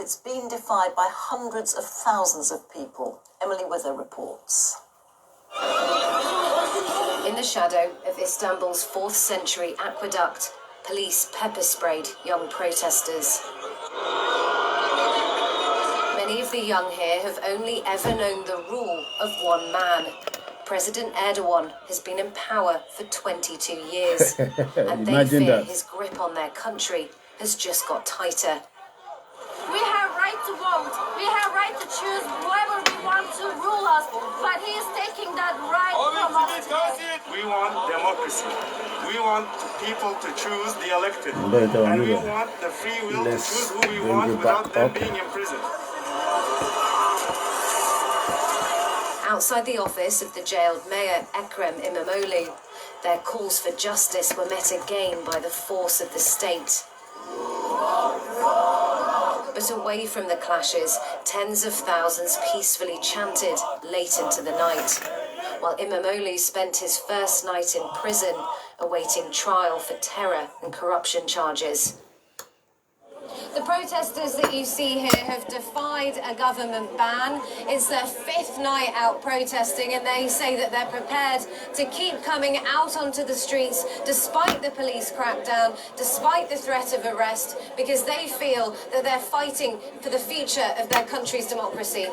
it's been defied by hundreds of thousands of people. Emily Wither reports. In the shadow of Istanbul's 4th century aqueduct, police pepper-sprayed young protesters. Many of the young here have only ever known the rule of one man. President Erdogan has been in power for 22 years, and they fear his grip on their country has just got tighter. We have right to vote. We have right to choose whoever we want to rule us, but he is taking that right from us today. We want democracy. We want people to choose the elected, and we want the free will to choose who we want without them being imprisoned. Outside the office of the jailed mayor, Ekrem İmamoğlu, their calls for justice were met again by the force of the state. But away from the clashes, tens of thousands peacefully chanted late into the night, while İmamoğlu spent his first night in prison, awaiting trial for terror and corruption charges. The protesters that you see here have defied a government ban. It's their 5th night out protesting, and they say that they're prepared to keep coming out onto the streets despite the police crackdown, despite the threat of arrest, because they feel that they're fighting for the future of their country's democracy.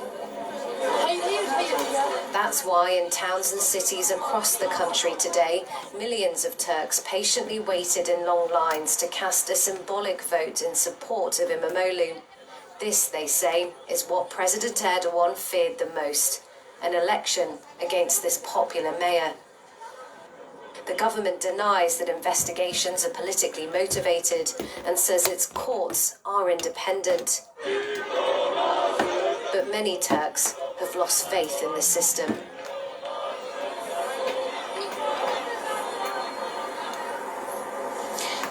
That's why in towns and cities across the country today, millions of Turks patiently waited in long lines to cast a symbolic vote in support of İmamoğlu. This, they say, is what President Erdogan feared the most, an election against this popular mayor. The government denies that investigations are politically motivated and says its courts are independent. But many Turks have lost faith in the system.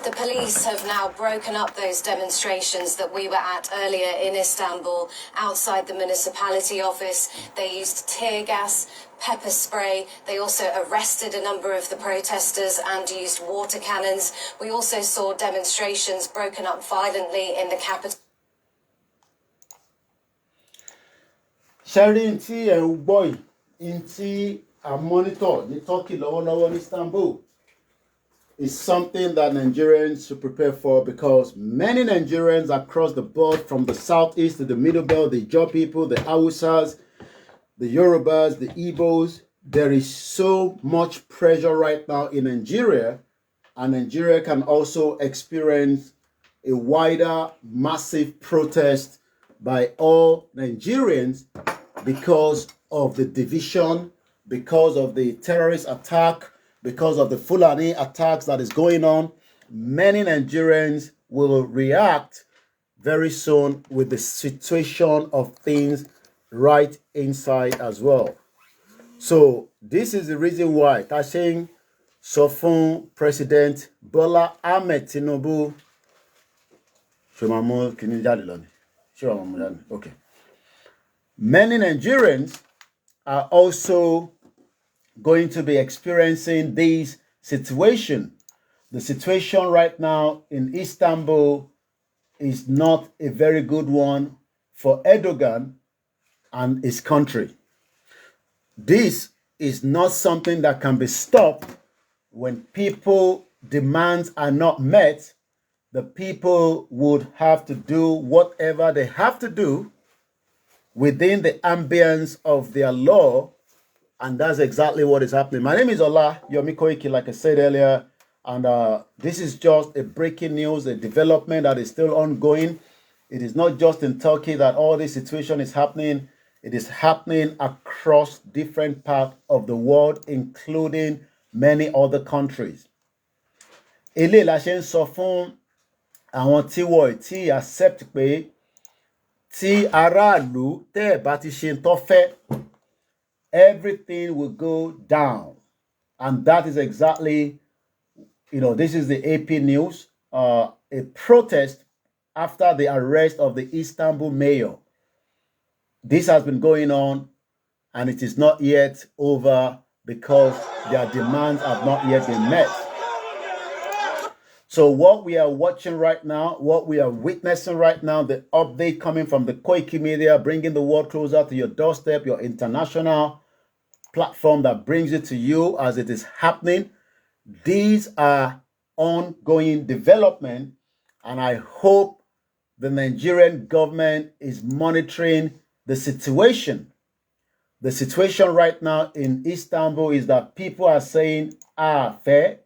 The police have now broken up those demonstrations that we were at earlier in Istanbul outside the municipality office. They used tear gas, pepper spray. They also arrested a number of the protesters and used water cannons. We also saw demonstrations broken up violently in the capital. Sharing tea and boy in tea and monitor the Turkey lọ́wọ́lọ́wọ́ in Istanbul is something that Nigerians should prepare for, because many Nigerians across the board, from the southeast to the middle belt, the Ijaw people, the Hausas, the Yorubas, the Igbos, there is so much pressure right now in Nigeria, and Nigeria can also experience a wider, massive protest by all Nigerians because of the division, because of the terrorist attack, because of the Fulani attacks that is going on. Many Nigerians will react very soon with the situation of things right inside as well. So this is the reason why Tashin Sofun President Bola Ahmed Tinubu. Okay. Many Nigerians are also going to be experiencing this situation. The situation right now in Istanbul is not a very good one for Erdogan and his country. This is not something that can be stopped. When people demands are not met, the people would have to do whatever they have to do within the ambience of their law, and that's exactly what is happening. My name is Ola Yomi Koiki, like I said earlier, and this is just a breaking news, a development that is still ongoing. It is not just in Turkey that all this situation is happening. It is happening across different parts of the world, including many other countries. Ele la ṣe ń sọ fún àwọn tí wọ́n ti accept pé tí aráàlú tẹ́ ẹ̀ bá ti ṣe ń tó fẹ́, everything will go down. And that is exactly, this is the AP news, a protest after the arrest of the Istanbul mayor. This has been going on, and it is not yet over because their demands have not yet been met. So what we are watching right now, what we are witnessing right now, the update coming from the Koiki Media, bringing the world closer to your doorstep, your international platform that brings it to you as it is happening. These are ongoing development, and I hope the Nigerian government is monitoring the situation. The situation right now in Istanbul is that people are saying, fair,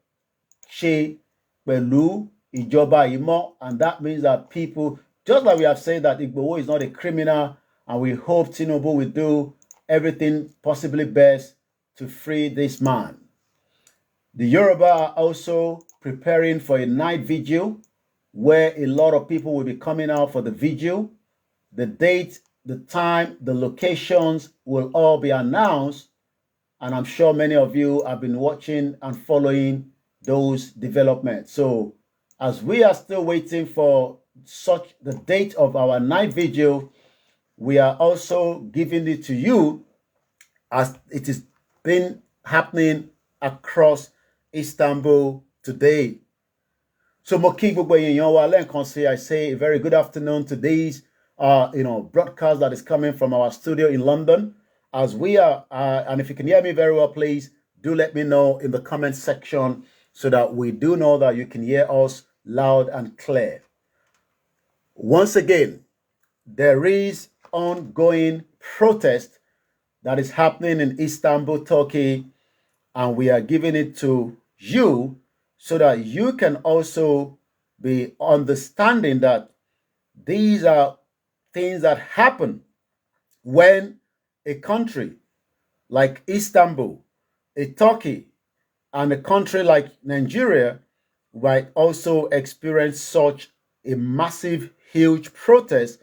she, pẹ̀lú ìjọba ìmọ̀, and that means that people, just like we have said that Igboho is not a criminal, and we hope Tinubu will do everything possibly best to free this man. The Yoruba are also preparing for a night vigil where a lot of people will be coming out for the vigil. The date, the time, the locations will all be announced, and I'm sure many of you have been watching and following those developments. So as we are still waiting for the date of our night vigil, we are also giving it to you as it is been happening across Istanbul today. So I say a very good afternoon to these broadcast that is coming from our studio in London. As we are, and if you can hear me very well, please do let me know in the comment section so that we do know that you can hear us loud and clear. Once again, there is ongoing protest that is happening in Istanbul, Turkey, and we are giving it to you so that you can also be understanding that these are things that happen when a country like Istanbul, a Turkey, and a country like Nigeria might also experience such a massive, huge protest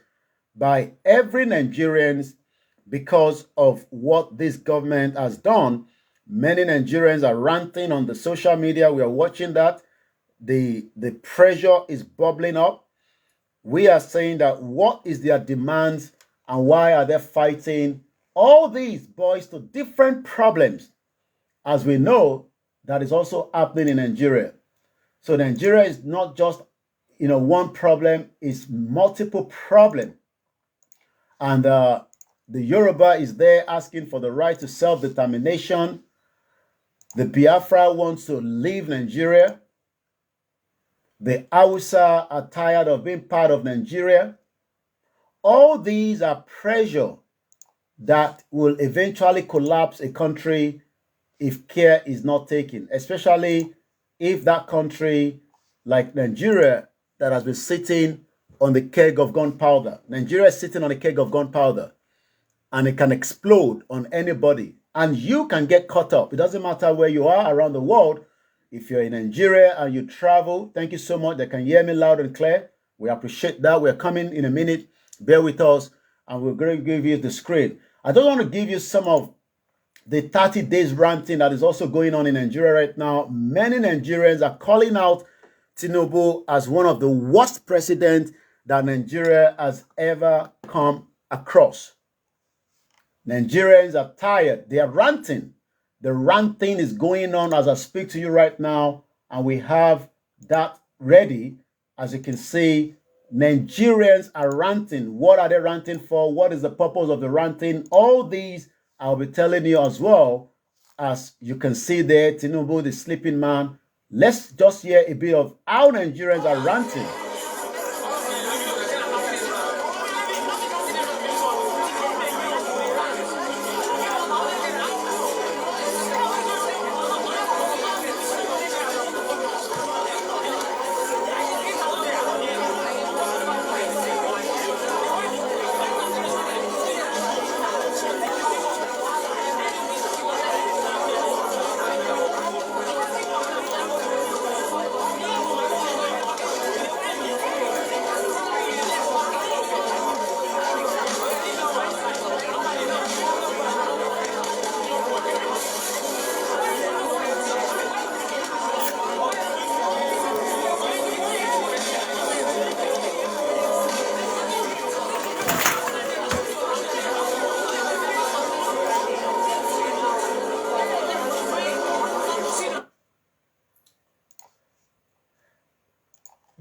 by every Nigerian because of what this government has done. Many Nigerians are ranting on the social media. We are watching that. The pressure is bubbling up. We are saying that what is their demands and why are they fighting? All these boils to different problems. As we know, that is also happening in Nigeria. So Nigeria is not just one problem, it's multiple problems. And the Yoruba is there asking for the right to self-determination. The Biafra wants to leave Nigeria. The Hausa are tired of being part of Nigeria. All these are pressure that will eventually collapse a country if care is not taken, especially if that country like Nigeria that has been sitting on the keg of gunpowder. Nigeria is sitting on a keg of gunpowder, and it can explode on anybody, and you can get caught up. It doesn't matter where you are around the world. If you're in Nigeria and you travel, thank you so much. They can hear me loud and clear. We appreciate that. We're coming in a minute. Bear with us, and we're going to give you the screen. I don't want to give you some of the 30 days ranting that is also going on in Nigeria right now. Many Nigerians are calling out Tinubu as one of the worst presidents that Nigeria has ever come across. Nigerians are tired. They are ranting. The ranting is going on as I speak to you right now, and we have that ready. As you can see, Nigerians are ranting. What are they ranting for? What is the purpose of the ranting? All these I'll be telling you as well. As you can see there, Tinubu, the sleeping man. Let's just hear a bit of how Nigerians are ranting.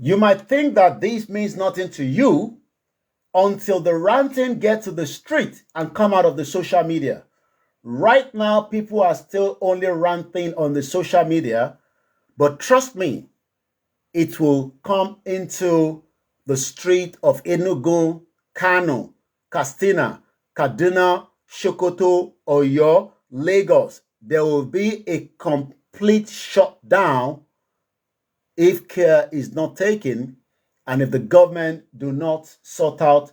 You might think that this means nothing to you until the ranting get to the street and come out of the social media. Right now, people are still only ranting on the social media, but trust me, it will come into the street of Enugu, Kano, Katsina, Kaduna, Sokoto, Oyo, Lagos. There will be a complete shutdown if care is not taken and if the government do not sort out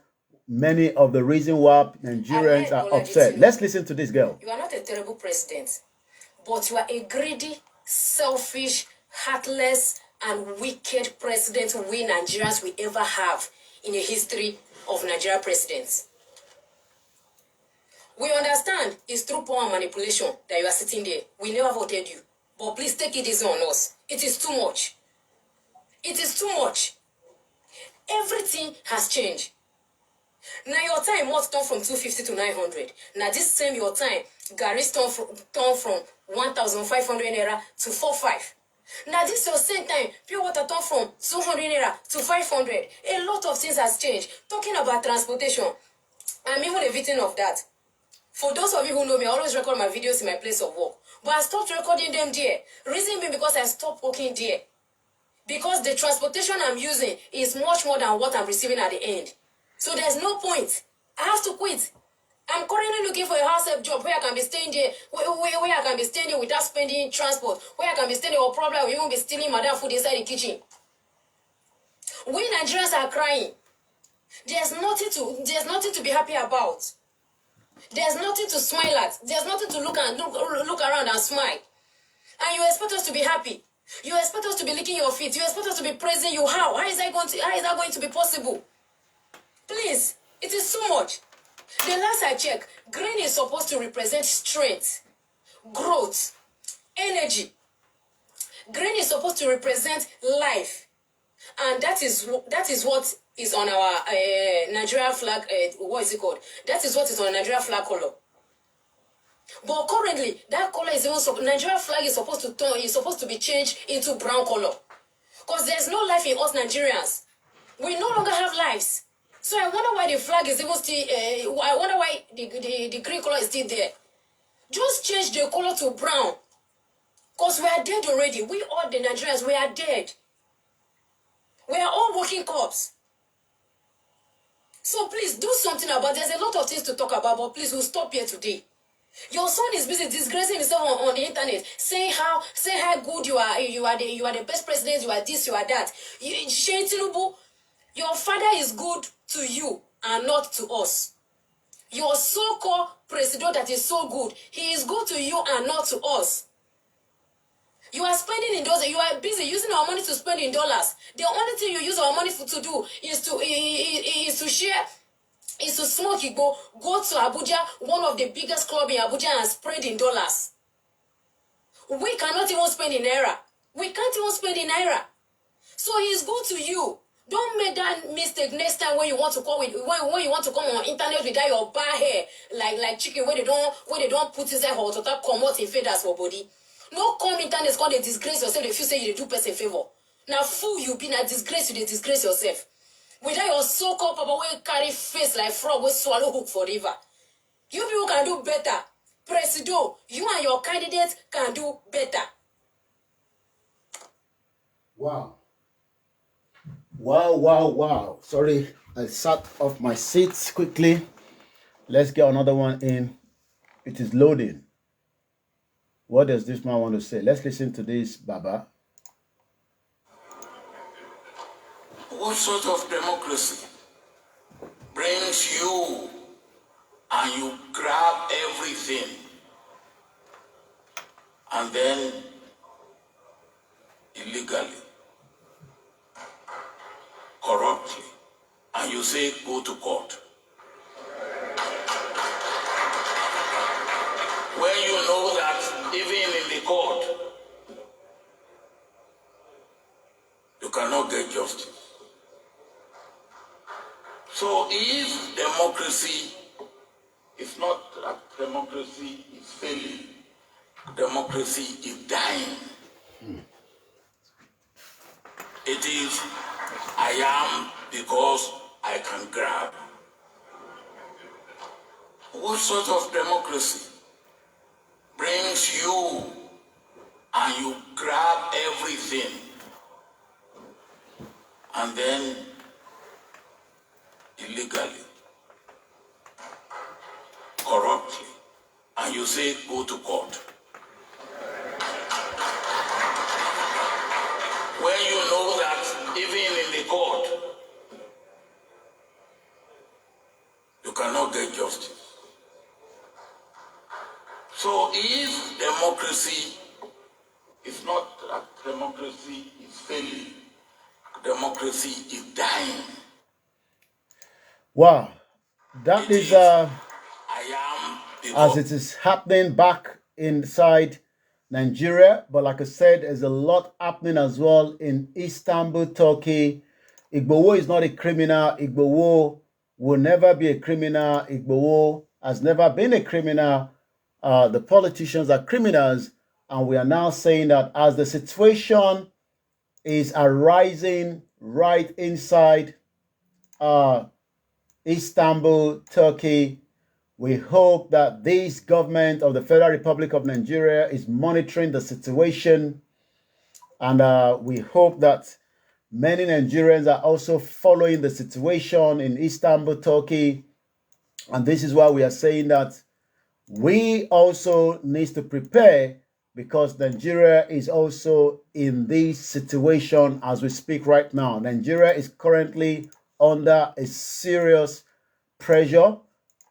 many of the reasons why Nigerians are upset. Let's listen to this girl. You are not a terrible president, but you are a greedy, selfish, heartless, and wicked president we Nigerians will ever have in the history of Nigeria presidents. We understand it's through power and manipulation that you are sitting there. We never voted you. But please take it easy on us. It is too much. It is too much. Everything has changed. Now your time must turn from 250 to 900. Now this same your time, Gary's turn from 1,500 naira to 4,500. Now this your same time, pure water turn from 200 naira to 500. A lot of things has changed. Talking about transportation, I'm even a victim of that. For those of you who know me, I always record my videos in my place of work. But I stopped recording them there. Reason being because I stopped working there. Because the transportation I'm using is much more than what I'm receiving at the end. So there's no point. I have to quit. I'm currently looking for a house-help job where I can be staying there, where I can be staying there without spending transport, where I can be staying there or probably I will even be stealing madam food inside the kitchen. We Nigerians are crying. There's nothing to be happy about. There's nothing to smile at. There's nothing to look around and smile. And you expect us to be happy. You expect us to be licking your feet. You expect us to be praising you. How? How is that going to be possible? Please, it is too much. The last I checked, green is supposed to represent strength, growth, energy. Green is supposed to represent life. And that is what is on our Nigeria flag. What is it called? That is what is on Nigeria flag color. But currently, that color is even Nigeria flag is supposed to be changed into brown color. Because there's no life in us Nigerians. We no longer have lives. So I wonder why the flag is even still. I wonder why the green color is still there. Just change the color to brown. Because we are dead already. We all the Nigerians, we are dead. We are all working corpse. So please do something about it. There's a lot of things to talk about, but please we'll stop here today. Your son is busy disgracing himself on the internet, saying how good you are. You are the best president. You are this. You are that. Sheikh Tinubu, your father is good to you and not to us. Your so-called president that is so good, he is good to you and not to us. You are spending in dollars. You are busy using our money to spend in dollars. The only thing you use our money to do is to share, is to smoke. You go to Abuja, one of the biggest clubs in Abuja, and spread in dollars. We cannot even spend in naira. We can't even spend in naira. So he's good to you. Don't make that mistake next time when you want to come when you want to come on internet without your bad hair like chicken where they don't put inside hot water come out in feathers for body. No come internet come they disgrace yourself if you say you do person favor. Now fool you be na disgrace you they disgrace yourself. Without your so-called papa will carry face like frog will swallow hook for river. You people can do better. Presido, you and your candidates can do better. Wow. Wow. Sorry, I sat off my seats quickly. Let's get another one in. It is loading. What does this man want to say? Let's listen to this, Baba. What sort of democracy brings you and you grab everything and then illegally, corruptly, and you say go to court? When you know that even in the court, you cannot get justice. So if democracy is not that democracy is failing, democracy is dying. It is I am because I can grab. What sort of democracy brings you and you grab everything and then illegally, corruptly, and you say go to court? When you know that even in the court, you cannot get justice. So if democracy is not that democracy is failing, democracy is dying. Wow, that is I am as it is happening back inside Nigeria. But like I said, there's a lot happening as well in Istanbul, Turkey. Igbowo is not a criminal. Igbowo will never be a criminal. Igbowo has never been a criminal. The politicians are criminals. And we are now saying that as the situation is arising right inside Istanbul, Turkey, we hope that this government of the Federal Republic of Nigeria is monitoring the situation. And we hope that many Nigerians are also following the situation in Istanbul, Turkey. And this is why we are saying that we also need to prepare, because Nigeria is also in this situation as we speak right now. Nigeria is currently under a serious pressure,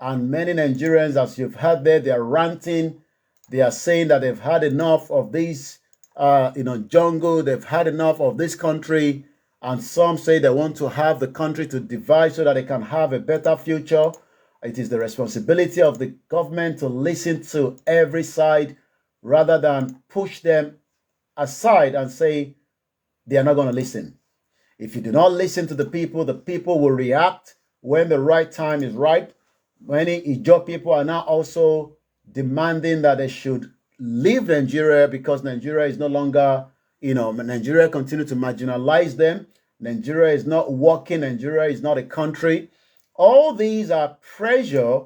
and many Nigerians, as you've heard there, they are ranting. They are saying that they've had enough of this, jungle. They've had enough of this country, and some say they want to have the country to divide so that they can have a better future. It is the responsibility of the government to listen to every side rather than push them aside and say they are not going to listen. If you do not listen to the people will react when the right time is right. Many Ijaw people are now also demanding that they should leave Nigeria because Nigeria is no longer, Nigeria continue to marginalize them. Nigeria is not working. Nigeria is not a country. All these are pressure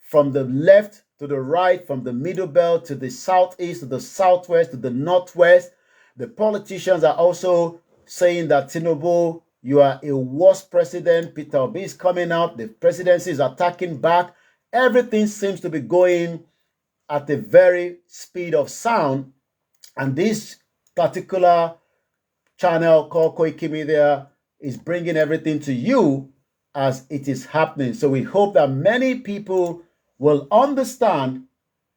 from the left to the right, from the middle belt to the southeast, to the southwest, to the northwest. The politicians are also saying that Tinubu, you are a worse president. Peter Obi is coming out. The presidency is attacking back. Everything seems to be going at a very speed of sound. And this particular channel called Koiki Media is bringing everything to you as it is happening. So we hope that many people will understand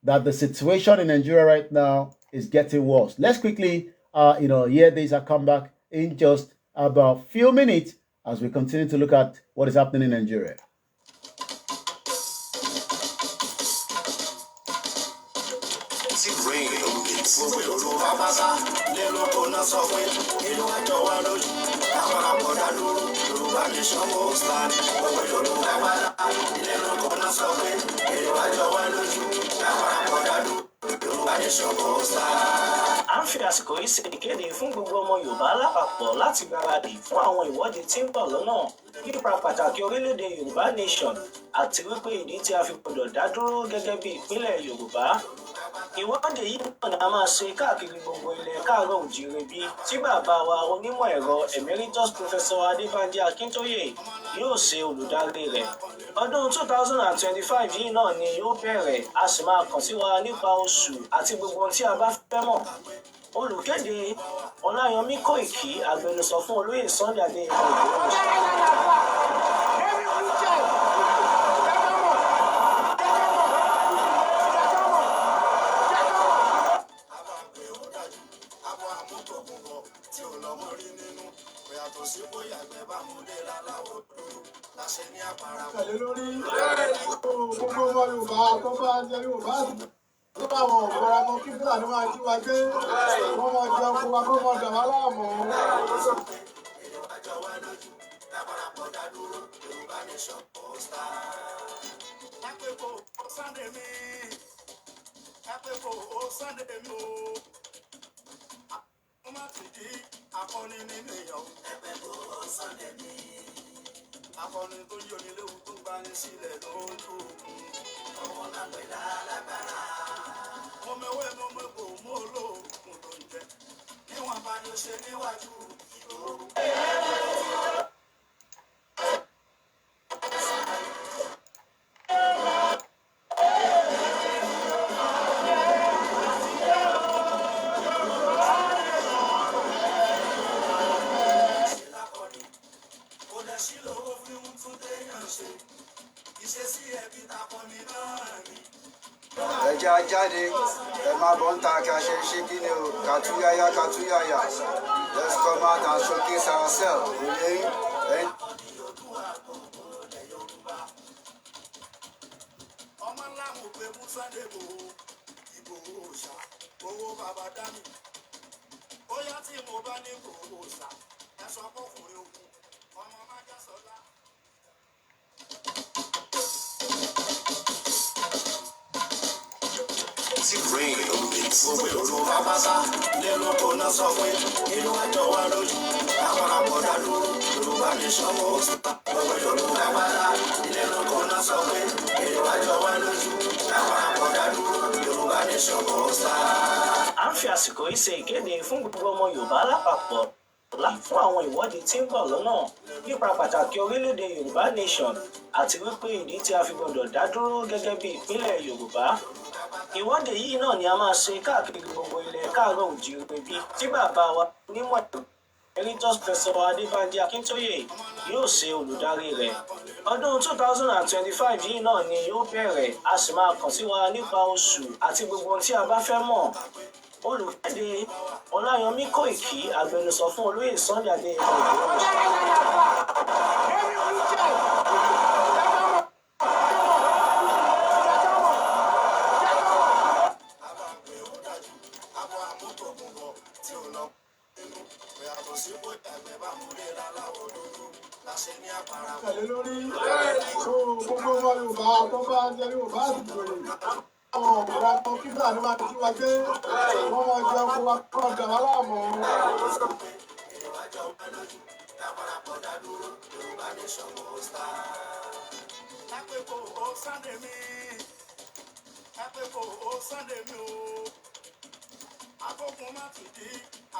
that the situation in Nigeria right now is getting worse. Let's quickly, hear this. I'll come back in just about a few minutes as we continue to look at what is happening in Nigeria. À ń fi àsìkò yìí ṣe ìkéde fún gbogbo ọmọ Yorùbá lápapọ̀ láti gbáradì fún àwọn ìwọ́de tí ń bọ̀ lọ́nà nípa pàtàkì orílẹ̀-èdè Yorùbá Nation àti wípé ìdí tí a fi gbọdọ̀ dá dúró gẹ́gẹ́ bí ìpínlẹ̀ Yorùbá. Ìwọ́de yìí náà ni a máa ṣe káàkiri gbogbo ilẹ̀ káàárọ̀ òjíire bí tí bàbá wa onímọ̀ ẹ̀rọ Emeritus Professor Adébánjí Akíntóyè yóò ṣe olùdarí rẹ̀. Ọdún 2025 yìí náà ni yóò bẹ̀rẹ̀, a sì máa kàn sí wa nípa oṣù àti gbogbo ohun tí a bá fẹ́ mọ̀. Olùkéde Ọláyọmí Kóìkí, agbẹnusọ fún olóyè Sunday Adéyẹmọ àwọn ọ̀gbọ́ra mọ́ kí Fúlàní máa jí wa gbé wọ́n máa jẹun fún wa kó máa dà wá láàmú. akọni nínú èèyàn ẹgbẹ́ kò Sunday mi akọni tó yọ ní léwu tó gbá ní sílẹ̀ lójú ọmọ lápẹ̀ lálágbára mo mẹ́wẹ́ mo mẹ́kò mo lóògùn tó ń jẹ níwọ̀n bá ní ó ṣe níwájú ìgboro. ẹja jáde ẹ máa bọ́ ń ta kí a ṣe ṣe kí ni o kàtúyáyá kàtúyáyá let's come out and showcase ourselves okay. ọmọ ńlá mo pè mú Sunday Ìgbòho ṣá owó bàbá dání bóyá tí mo bá ní Ìgbòho ṣá ẹ sọ fọkùnrin ogun ọmọ májá sọlá. Rain on the mix. Gbogbo èrò bàbá sá lẹ́nu kò náà sọ pé inú ẹjọ́ wa lójú àwọn àbọ̀dá dúró Yorùbá ní sọ́wọ́ òsì. Gbogbo èrò bàbá sá lẹ́nu kò náà sọ pé inú ẹjọ́ wa lójú àwọn àbọ̀dá dúró Yorùbá ní sọ́wọ́ òsì. À ń fi àsìkò yìí ṣe ìkéde fún gbogbo ọmọ Yorùbá lápapọ̀ fún àwọn ìwọ́de tí ń bọ̀ lọ́nà nípa pàtàkì orílẹ̀-èdè Yorùbá Nation àti wípé ìdí tí a fi gbọdọ̀ dá dúró gẹ́gẹ́ bí ìpínlẹ̀ Yorùbá. Ìwọ́de yìí náà ni a máa ṣe káàkiri gbogbo ilẹ̀ káàárọ̀ oòjíire bí tí bàbá wa onímọ̀ Emeritus Professor Adébánjí Akíntóyè yóò ṣe olùdarí rẹ̀. Ọdún 2025 yìí náà ni yóò bẹ̀rẹ̀, a sì máa kàn sí wa nípa oṣù àti gbogbo ohun tí a bá fẹ́ mọ̀. Olùkéde Ọláyọmí Kóìkí, agbẹnusọ fún olóyè Sunday Adéyẹmọ tẹ̀lé lórí gbogbo ọmọ Yorùbá tó bá jẹ́ Yorùbá àdúgbò rẹ̀ àwọn ọ̀gá ọmọ kíkà ní wàá ti wá gbé wọ́n máa jẹun kó wá kọ́ ọ̀dà wá láàmú. Sunday mi o akókun má tún di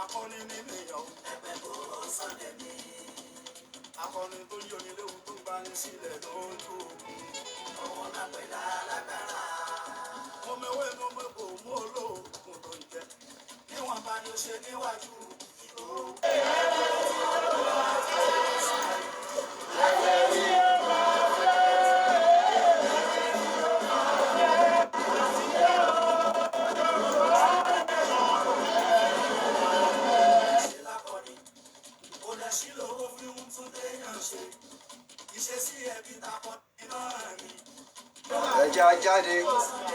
akọni nínú èèyàn ẹgbẹ́ kò Sunday mi akọni tó yọ ní léwu tó gbá ní sílẹ̀ lójú ọmọ lápẹ̀ lálágbára mo mẹ́wẹ́ mo mẹ́kò mo lóògùn tó ń jẹ níwọ̀n bá ní ó ṣe níwájú ìgboro. ẹja jáde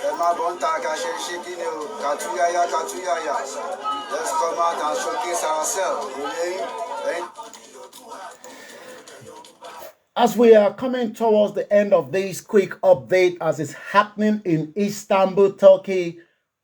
ẹ máa bọ́ ń ta kí a ṣe ṣe kí ni o kàtúyáyá kàtúyáyá let's come out and showcase ourselves okay. As we are coming towards the end of this quick update as it's happening in Istanbul, Turkey,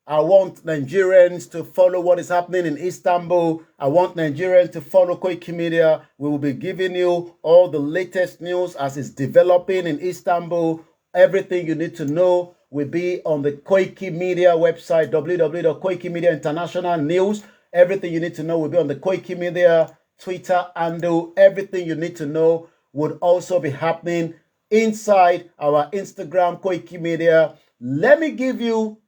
I want Nigerians to follow what is happening in Istanbul. I want Nigerians to follow Koiki Media. We will be giving you all the latest news as it's developing in Istanbul. Everything you need to know will be on the Koiki Media website, www.koikimedia international news. Everything you need to know will be on the Koiki Media Twitter handle. Everything you need to know would also be happening inside our Instagram, Koiki Media. Let me give you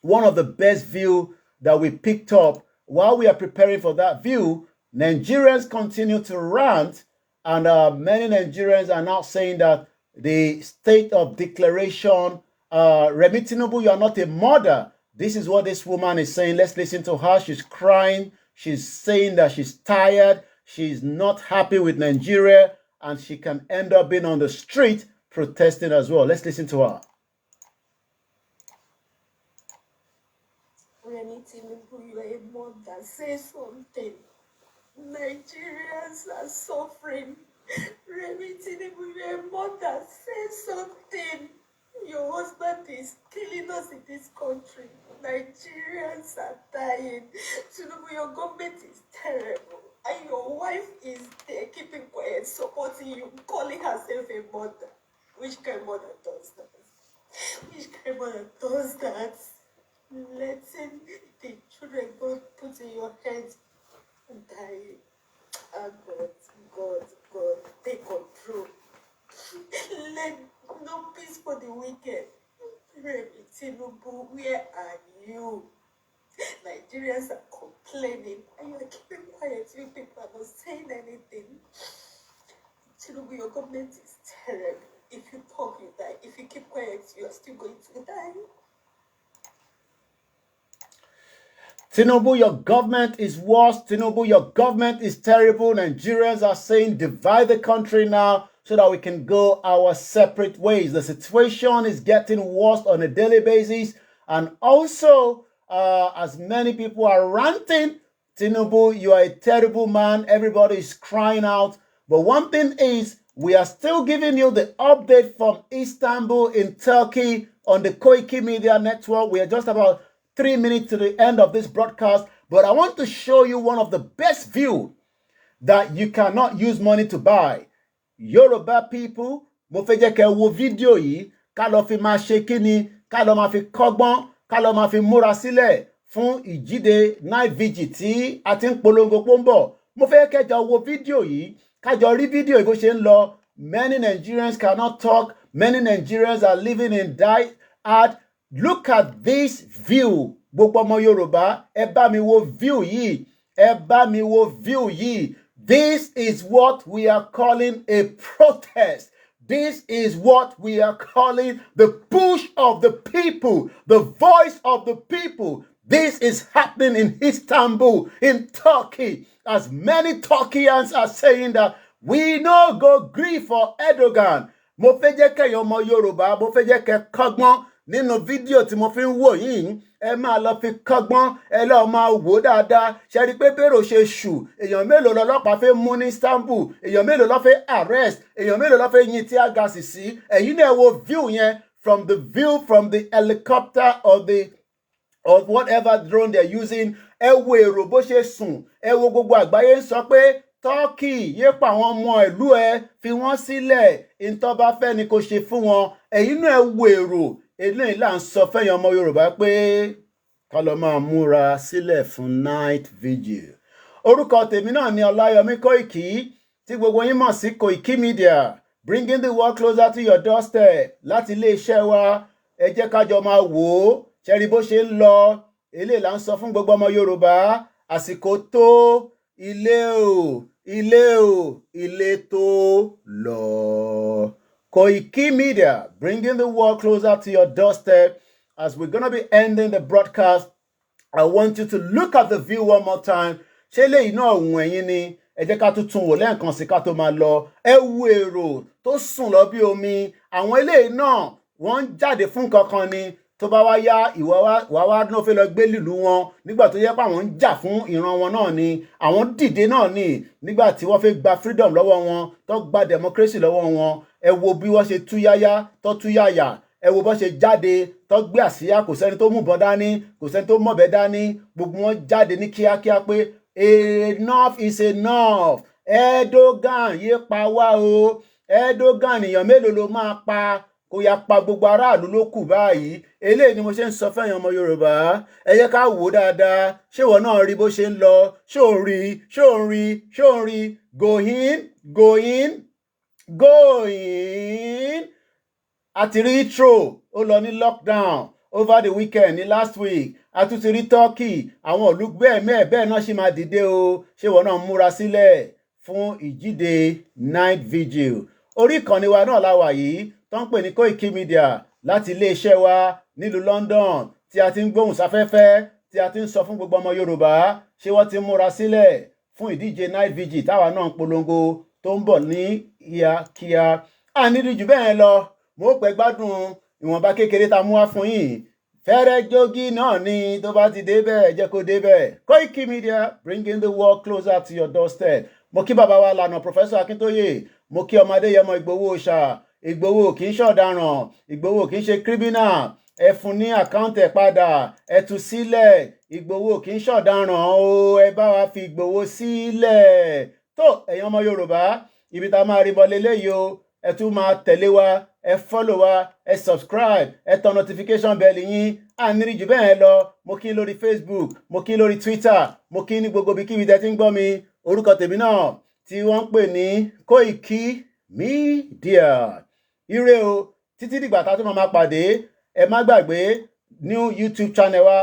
one of the best view that we picked up while we are preparing for that view. Nigerians continue to rant, and many Nigerians are now saying that the state of declaration, Remi Tinubu, you are not a mother. This is what this woman is saying. Let's listen to her. She's crying. She's saying that she's tired. She's not happy with Nigeria, and she can end up being on the street protesting as well. Let's listen to her. Remi Tinubu, you are a mother. Say something. Nigerians are suffering. Remi Tinubu, you are a mother. Say something. Your husband is killing us in this country. Nigerians are dying. Tinubu, your government is terrible. is there keeping quiet, supporting you, calling herself a mother. Which kind of mother does that? Which kind of mother does that? Letting the children God put in your head and die. Oh God, take control. Let no peace for the wicked. Tinubu, where are you? Nigerians are complaining and you are keeping quiet. You people are not saying anything. Tinubu, your government is terrible. If you talk, you die. If you keep quiet, you are still going to die. Tinubu, your government is worse. Tinubu, your government is terrible. Nigerians are saying divide the country now so that we can go our separate ways. The situation is getting worse on a daily basis. And also, as many people are ranting, Tinubu, you are a terrible man. Everybody is crying out. But one thing is, we are still giving you the update from Istanbul in Turkey on the Koiki Media Network. We are just about 3 minutes to the end of this broadcast, but I want to show you one of the best view that you cannot use money to buy. Yoruba people, mo fẹ́ jẹ́ kẹ́ wo fídíò yìí, ká lọ fi máa ṣe kíni, ká lọ máa fi kọ́gbọ́n, ká lọ máa fi múra sílẹ̀ fún ìjíde night vigil tí a ti ń polongo pó ń bọ̀. Mo fẹ́ kẹ́jọ wo fídíò yìí, kájọ rí fídíò yìí bó ṣe ń lọ. Many Nigerians cannot talk. Many Nigerians are living in hard. Look at this view. Gbogbo ọmọ Yorùbá, ẹ bá mi wo view yìí. Ẹ bá mi wo view yìí. This is what we are calling a protest. This is what we are calling the push of the people, the voice of the people. This is happening in Istanbul, in Turkey. As many Turkians are saying that we no go gree for Erdogan. Mo fẹ́ jẹ́ kẹ́ ọmọ Yorùbá, mo fẹ́ jẹ́ kẹ́ kọ́gbọ́n nínú fídíò tí mo fi ń wò yìí. Ẹ máa lọ fi kọ́gbọ́n, ẹ lọ máa wò dáadáa. Ṣé rí pé bèrò ṣe ṣù? Èèyàn mélòó lọ́lọ́pàá fẹ́ mú ní Istanbul? Èèyàn mélòó ló fẹ́ arrest? Èèyàn mélòó ló fẹ́ yin tear gas sí? Ẹ̀yin náà wo view yẹn from the helicopter or whatever drone they're using. Ẹ wo èrò bó ṣe sùn. Ẹ wo gbogbo àgbáyé ń sọ pé Turkey yé pa àwọn ọmọ ìlú ẹ fi wọ́n sílẹ̀. Ìtọ́ bá fẹ́ ni kò ṣe fún wọn. Ẹ̀yin náà wo èrò. Eléyìí là ń sọ fẹ́yàn ọmọ Yorùbá pé ká lọ máa múra sílẹ̀ fún night vigil. Orúkọ tèmi náà ni Ọláyọmí Kóìkí tí gbogbo yín mọ̀ sí Koiki Media, bringing the world closer to your doorstep. Láti iléeṣẹ́ wa, ẹ jẹ́ ká jọ máa wò ó. Ṣẹ́rí bó ṣe ń lọ. Eléyìí là ń sọ fún gbogbo ọmọ Yorùbá. Àsìkò tó, ilé tó lọ. Koiki Media, bringing the world closer to your doorstep. As we're going to be ending the broadcast, I want you to look at the view one more time. Ṣé eléyìí náà wùn ẹ̀yin ni? Ẹ jẹ́ ká tún wò lẹ́ẹ̀kan sí ká tó máa lọ. Ẹ wo èrò tó sùn lọ bí omi. Àwọn eléyìí náà wọ́n ń jáde fún kankan ni. Tó bá wá yá ìwà wá náà fẹ́ lọ gbé lílù wọn nígbà tó yẹ pé àwọn ń jà fún ìran wọn náà ni. Àwọn dìde náà ni nígbà tí wọ́n fẹ́ gba freedom lọ́wọ́ wọn, tó gba democracy lọ́wọ́ wọn. Ẹ wo bí wọ́n ṣe túyáyá tó túyáyà. Ẹ wo bó ṣe jáde tó gbé àsíá, kò sẹ́ni tó mú bọ́ dání, kò sẹ́ni tó mọ̀bẹ dání. Gbogbo wọn jáde ní kíákíá pé enough is enough. Erdogan yé pa wá o. Erdogan èèyàn mélòó ló máa pa? Kó yá pa gbogbo aráàlú ló kù báyìí. Eléyìí ni mo ṣe ń sọ fẹ́yàn ọmọ Yorùbá. Ẹ jẹ́ ká wò dáadáa. Ṣé ìwọ náà rí bó ṣe ń lọ? Ṣé ò ń rí? Going. Àti rí Heathrow, ó lọ ní lockdown over the weekend ní last week. A tún ti rí Turkey, àwọn ìlú bẹ́ẹ̀ náà ṣì máa dìde o. Ṣé ìwọ náà múra sílẹ̀ fún ìjíde night vigil? Orí ìkànnì wa náà la wà yìí tó ń pè ní Koiki Media láti iléeṣẹ́ wa nílùú London tí a ti ń gbóhùn sáfẹ́fẹ́, tí a ti ń sọ fún gbogbo ọmọ Yorùbá. Ṣé wọ́n ti múra sílẹ̀ fún ìdíje night vigil táwa náà ń polongo tó ń bọ̀ ní kíákíá? Nídìí jù bẹ́ẹ̀ lọ, mo pẹ́ gbádùn ìwọ̀nba kékeré tá a mú wá fún yín. Fẹ́rẹ́ jogi náà ni tó bá ti débẹ̀ jẹ́ kó débẹ̀. Koiki Media, bringing the world closer to your doorstep. Mo kí bàbá wa lànà Professor Akíntóyè. Mo kí ọmọdé yẹmọ Ìgbòho ṣá. Ìgbòho kì í ṣọ̀daràn. Ìgbòho kì í ṣe criminal. Ẹ fún ní àkáǹtì ẹ̀ padà. Ẹ tú sílẹ̀. Ìgbòho kì í ṣọ̀daràn o. Ẹ bá wa fi Ìgbòho sílẹ̀. tó ẹ̀yin ọmọ Yorùbá ibi tá a máa rí bọ́ lélẹ́yìí o ẹ tún máa tẹ̀lé wa ẹ follow wa ẹ subscribe ẹ tan notification bell yín à ń rí jù bẹ́ẹ̀ lọ mo kí lórí Facebook mo kí lórí Twitter mo kí ní gbogbo ibikíbi tẹ́ ti ń gbọ́ mi orúkọ tèmi náà tí wọ́n ń pè ní Koiki Media ire o títí dìgbà tá a tún máa pàdé ẹ má gbàgbé new YouTube channel wa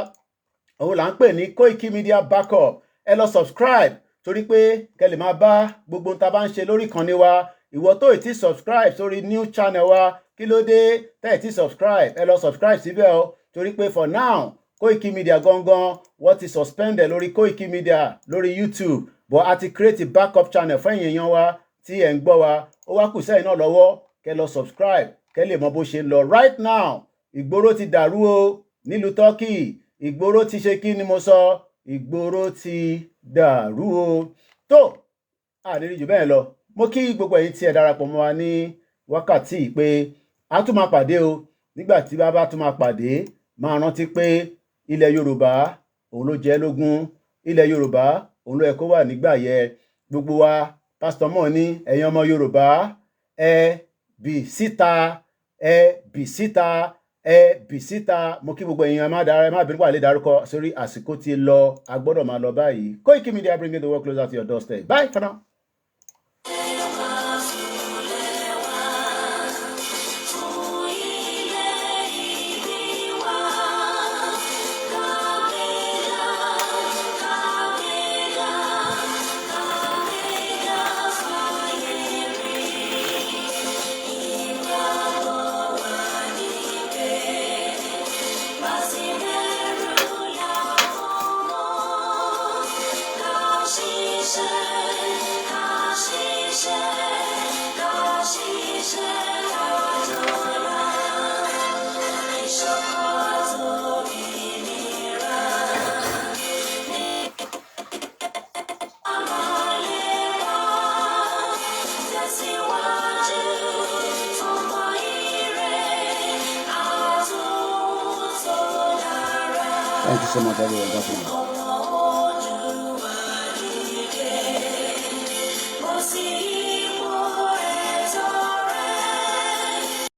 òun là ń pè ní Koiki Media Backup ẹ lọ subscribe torí pé kẹ́ lè máa bá gbogbo ohun tá a bá ń ṣe lórí ìkànnì wa ìwọ tó ì tí subscribe sórí new channel wa kí ló dé tẹ́ ì tí subscribe ẹ lọ subscribe síbẹ̀ o torí pé for now Koiki Media gangan wọ́n ti suspended lórí Koiki Media lórí YouTube but a ti create a backup channel fún ẹ̀yin èèyàn wa tí ẹ̀ ń gbọ́ wa ó wá kù sẹ́yìn náà lọ́wọ́ kẹ́ lọ subscribe kẹ́ lè mọ bó ṣe ń lọ right now ìgboro ti dàrú o nílùú Turkey ìgboro ti ṣe kí ni mo sọ ìgboro ti dàrú o tó àníri jù bẹ́ẹ̀ lọ mo kí gbogbo ẹ̀yin tí ẹ darapọ̀ mọ́ wa ní wákàtí pé a tún máa pàdé o nígbà tí bá tún máa pàdé máa rántí pé ilẹ̀ Yorùbá òun ló jẹ́ lógún ilẹ̀ Yorùbá òun ló yẹ kó wà nígbà yẹ gbogbo wa pásítọ̀ mọ̀ ní ẹ̀yin ọmọ Yorùbá ẹ bì síta ẹ bì síta ẹ bì síta mo kí gbogbo èèyàn ẹ má bínú pàlẹ́ dárúkọ sórí àsìkò tí lọ a gbọ́dọ̀ máa lọ báyìí Koiki Media bringing the world closer to your doorstep bye for now. Thank you so much, everyone. Definitely.